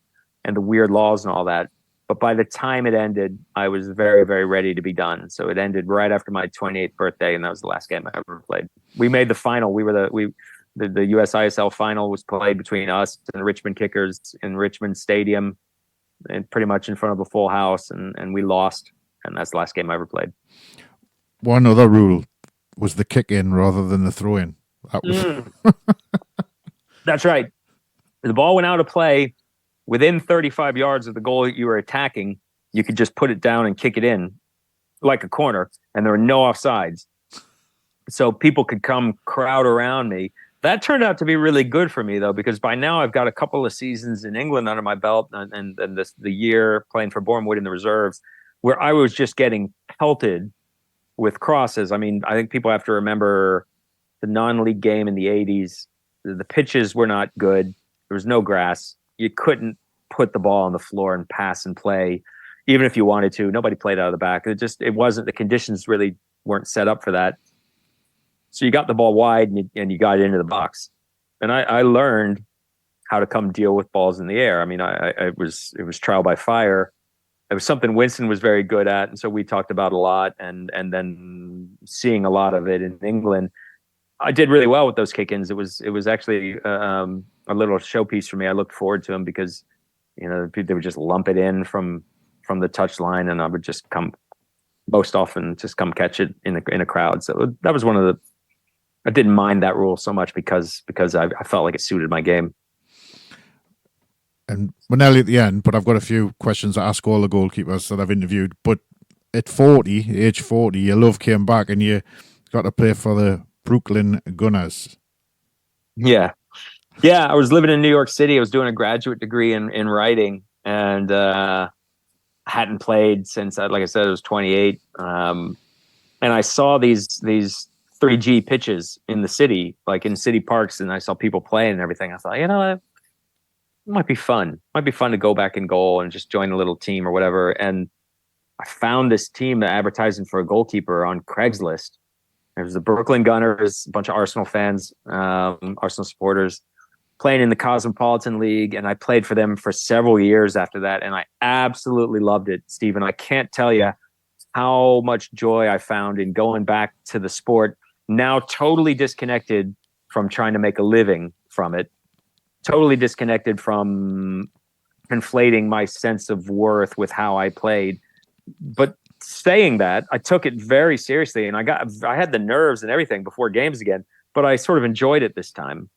B: and the weird laws and all that. But by the time it ended, I was very, very ready to be done. So it ended right after my 28th birthday, and that was the last game I ever played. We made the final. The USISL final was played between us and the Richmond Kickers in Richmond Stadium, and pretty much in front of a full house, and we lost. And that's the last game I ever played.
A: One other rule was the kick in rather than the throw in. That was
B: That's right. The ball went out of play. Within 35 yards of the goal that you were attacking, you could just put it down and kick it in like a corner, and there were no offsides. So people could come crowd around me. That turned out to be really good for me, though, because by now I've got a couple of seasons in England under my belt, and the year playing for Boreham Wood in the reserves, where I was just getting pelted with crosses. I mean, I think people have to remember the non-league game in the 80s. The pitches were not good. There was no grass. You couldn't put the ball on the floor and pass and play, even if you wanted to. Nobody played out of the back. It wasn't, the conditions really weren't set up for that. So you got the ball wide and you got it into the box. And I learned how to come deal with balls in the air. I mean, it was trial by fire. It was something Winston was very good at, and so we talked about a lot. And then seeing a lot of it in England, I did really well with those kick-ins. It was actually a little showpiece for me. I looked forward to them because, you know, they would just lump it in from the touch line, and I would just come most often just come catch it in a crowd. So that was one of the. I didn't mind that rule so much because I felt like it suited my game.
A: And we're nearly at the end, but I've got a few questions to ask all the goalkeepers that I've interviewed. But at age 40, your love came back and you got to play for the Brooklyn Gunners.
B: Yeah. I was living in New York City. I was doing a graduate degree in writing, and hadn't played since, like I said, I was 28. And I saw these 3G pitches in the city, like in city parks, and I saw people playing and everything. I thought, you know, it might be fun. It might be fun to go back in goal and just join a little team or whatever. And I found this team advertising for a goalkeeper on Craigslist. There was the Brooklyn Gunners, a bunch of Arsenal fans, Arsenal supporters, playing in the Cosmopolitan League, and I played for them for several years after that, and I absolutely loved it, Stephen. I can't tell you how much joy I found in going back to the sport, now totally disconnected from trying to make a living from it, totally disconnected from conflating my sense of worth with how I played. But saying that, I took it very seriously, and I had the nerves and everything before games again, but I sort of enjoyed it this time.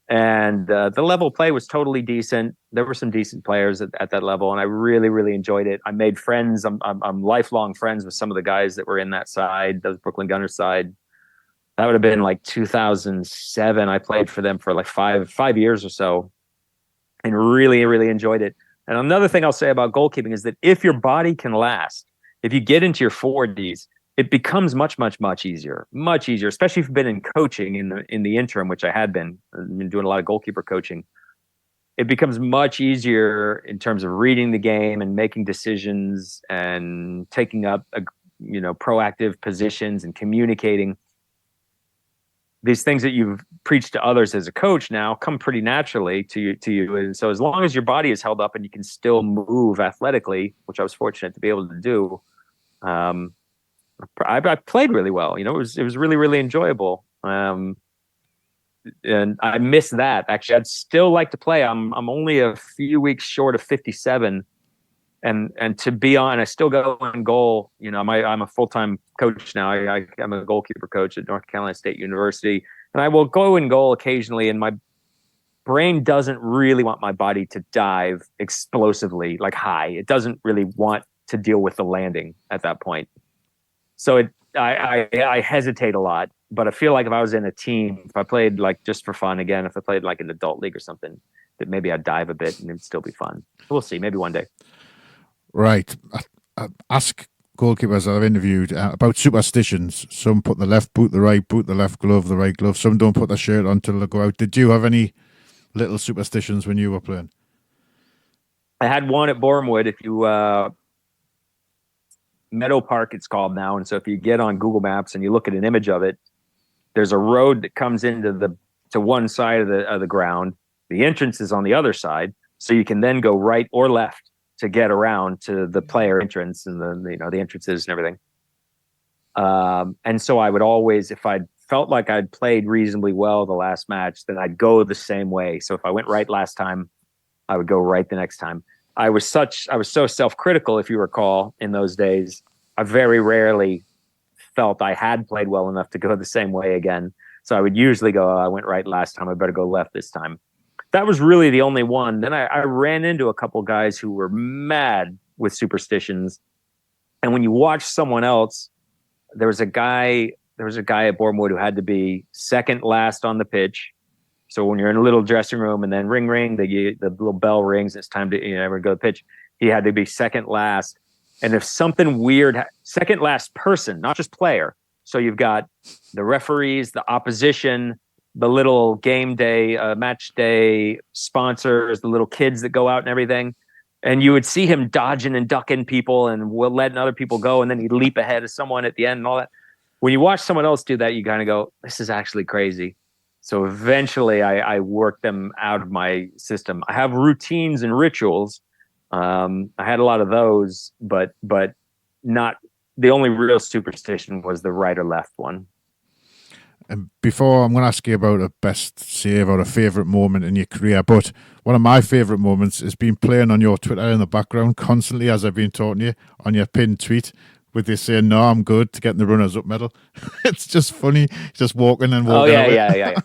B: And the level of play was totally decent. There were some decent players at that level, and I really, really enjoyed it. I made friends. I'm lifelong friends with some of the guys that were in that side, the Brooklyn Gunners side. That would have been like 2007. I played for them for like five years or so, and really, really enjoyed it. And another thing I'll say about goalkeeping is that if your body can last, if you get into your 40s, it becomes much, much, much easier, especially if you've been in coaching in the interim, which I had been. I've been doing a lot of goalkeeper coaching. It becomes much easier in terms of reading the game and making decisions and taking up, proactive positions and communicating. These things that you've preached to others as a coach now come pretty naturally to you. And so as long as your body is held up and you can still move athletically, which I was fortunate to be able to do, I played really well. You know, it was really, really enjoyable. And I miss that. Actually, I'd still like to play. I'm only a few weeks short of 57. And to be on, I still go in goal. You know, I'm a full-time coach now. I'm a goalkeeper coach at North Carolina State University, and I will go in goal occasionally. And my brain doesn't really want my body to dive explosively, like high. It doesn't really want to deal with the landing at that point. So I hesitate a lot. But I feel like if I was in a team, if I played like just for fun again, if I played like an adult league or something, that maybe I'd dive a bit and it'd still be fun. We'll see. Maybe one day.
A: Right. I ask goalkeepers I've interviewed about superstitions. Some put the left boot, the right boot, the left glove, the right glove. Some don't put their shirt on till they go out. Did you have any little superstitions when you were playing?
B: I had one at Borehamwood. If you Meadow Park, it's called now. And so if you get on Google Maps and you look at an image of it, there's a road that comes to one side of the ground. The entrance is on the other side, so you can then go right or left to get around to the player entrance and the entrances and everything. And so I would always, if I felt like I'd played reasonably well the last match, then I'd go the same way. So if I went right last time, I would go right the next time. I was so self-critical, if you recall, in those days. I very rarely felt I had played well enough to go the same way again. So I would usually go, I went right last time, I better go left this time. That was really the only one. Then I ran into a couple guys who were mad with superstitions. And when you watch someone else, there was a guy at Boreham Wood who had to be second last on the pitch. So when you're in a little dressing room and then ring, the little bell rings, it's time to go to the pitch. He had to be second last. And if something weird, second last person, not just player. So you've got the referees, the opposition, the little game day, match day sponsors, the little kids that go out and everything. And you would see him dodging and ducking people and letting other people go. And then he'd leap ahead of someone at the end and all that. When you watch someone else do that, you kind of go, this is actually crazy. So eventually I worked them out of my system. I have routines and rituals. I had a lot of those, but not the only real superstition was the right or left one.
A: And before, I'm going to ask you about a best save or a favourite moment in your career. But one of my favourite moments has been playing on your Twitter in the background constantly as I've been talking to you on your pinned tweet with you saying, "No, I'm good," to getting the runners up medal. It's just funny, just walking and walking.
B: Oh, yeah.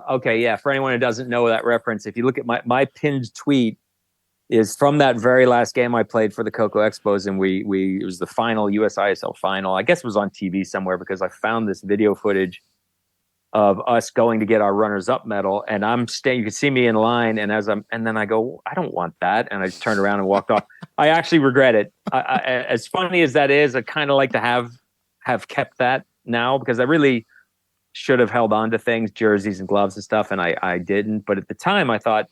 B: Okay, yeah. For anyone who doesn't know that reference, if you look at my pinned tweet, is from that very last game I played for the Cocoa Expos, and it was the final USISL final. I guess it was on TV somewhere because I found this video footage of us going to get our runners-up medal, and I'm staying. You can see me in line, and then I go, I don't want that, and I just turned around and walked off. I actually regret it. As funny as that is, I kind of like to have kept that now because I really should have held on to things, jerseys and gloves and stuff, and I didn't. But at the time, I thought,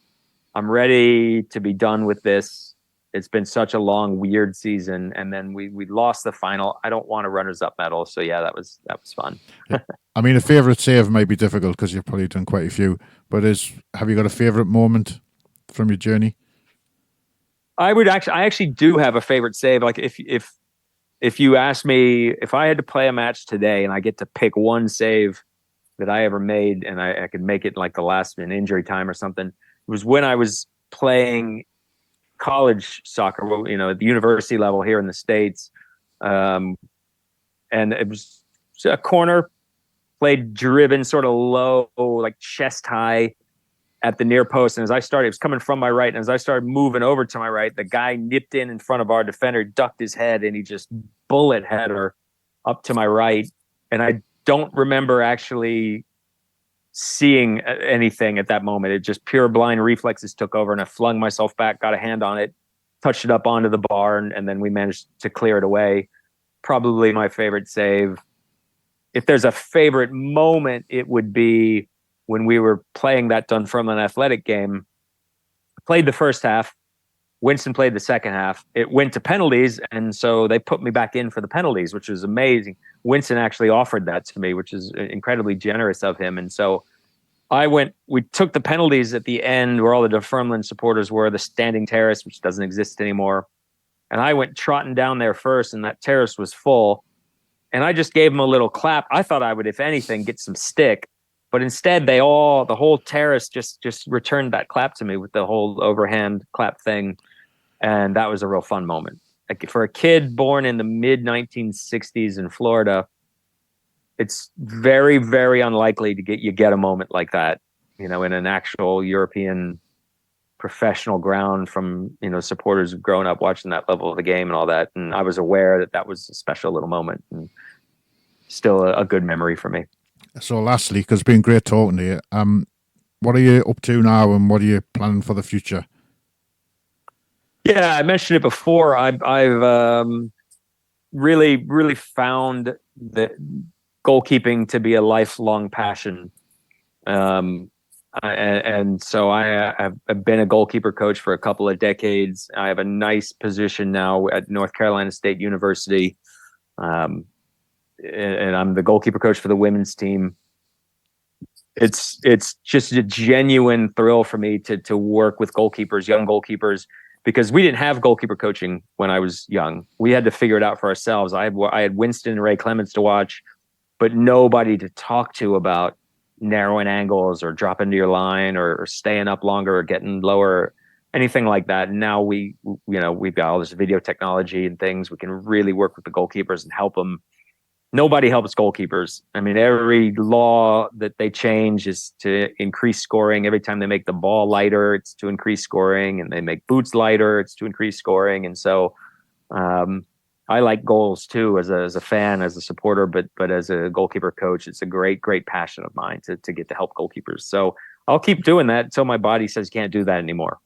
B: I'm ready to be done with this. It's been such a long, weird season, and then we lost the final. I don't want a runners-up medal, so yeah, that was fun.
A: Yeah. I mean, a favourite save might be difficult because you've probably done quite a few. But have you got a favourite moment from your journey?
B: I actually do have a favourite save. Like if you ask me if I had to play a match today and I get to pick one save that I ever made, and I could make it like the last in injury time or something. It was when I was playing college soccer, at the university level here in the States. And it was a corner, played driven sort of low, like chest high at the near post. And it was coming from my right. And as I started moving over to my right, the guy nipped in front of our defender, ducked his head, and he just bullet header up to my right. And I don't remember actually seeing anything at that moment. It just pure blind reflexes took over, and I flung myself back, got a hand on it, touched it up onto the bar, and then we managed to clear it away. Probably my favorite save. If there's a favorite moment, it would be when we were playing that Dunfermline Athletic game. I played the first half. Winston played the second half. It went to penalties, and so they put me back in for the penalties, which was amazing. Winston actually offered that to me, which is incredibly generous of him. And so we took the penalties at the end where all the Dunfermline supporters were, the standing terrace, which doesn't exist anymore. And I went trotting down there first, and that terrace was full. And I just gave them a little clap. I thought I would, if anything, get some stick. But instead, the whole terrace just returned that clap to me with the whole overhand clap thing. And that was a real fun moment. Like for a kid born in the mid-1960s in Florida, it's very, very unlikely to get a moment like that, in an actual European professional ground from, supporters who've grown up watching that level of the game and all that. And I was aware that was a special little moment and still a good memory for me.
A: So lastly, because it's been great talking to you, what are you up to now and what are you planning for the future?
B: Yeah, I mentioned it before. I've really, really found that goalkeeping to be a lifelong passion. And so I've been a goalkeeper coach for a couple of decades. I have a nice position now at North Carolina State University. And I'm the goalkeeper coach for the women's team. It's just a genuine thrill for me to work with goalkeepers, young goalkeepers, because we didn't have goalkeeper coaching when I was young. We had to figure it out for ourselves. I had Winston and Ray Clements to watch, but nobody to talk to about narrowing angles or dropping to your line or staying up longer or getting lower, anything like that. And now we've got all this video technology and things. We can really work with the goalkeepers and help them. Nobody helps goalkeepers. I mean, every law that they change is to increase scoring. Every time they make the ball lighter, it's to increase scoring, and they make boots lighter, it's to increase scoring. And so I like goals too, as a fan, as a supporter, but as a goalkeeper coach, it's a great passion of mine to get to help goalkeepers. So I'll keep doing that until my body says can't do that anymore.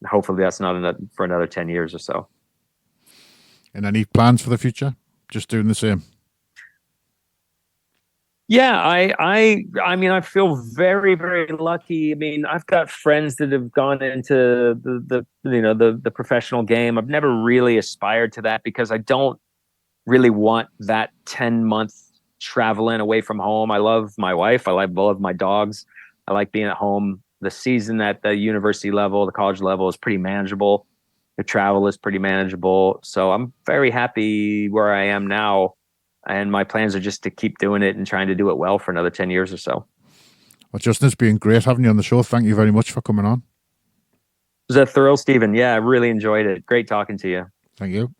B: Hopefully that's not for another 10 years or so.
A: And any plans for the future? Just doing the same?
B: Yeah, I mean, I feel very, very lucky. I mean, I've got friends that have gone into the professional game. I've never really aspired to that because I don't really want that 10-month traveling away from home. I love my wife. I love my dogs. I like being at home. The season at the university level, the college level is pretty manageable. The travel is pretty manageable. So I'm very happy where I am now. And my plans are just to keep doing it and trying to do it well for another 10 years or so.
A: Well, Justin, it's been great having you on the show. Thank you very much for coming on.
B: It was a thrill, Stephen. Yeah, I really enjoyed it. Great talking to you.
A: Thank you.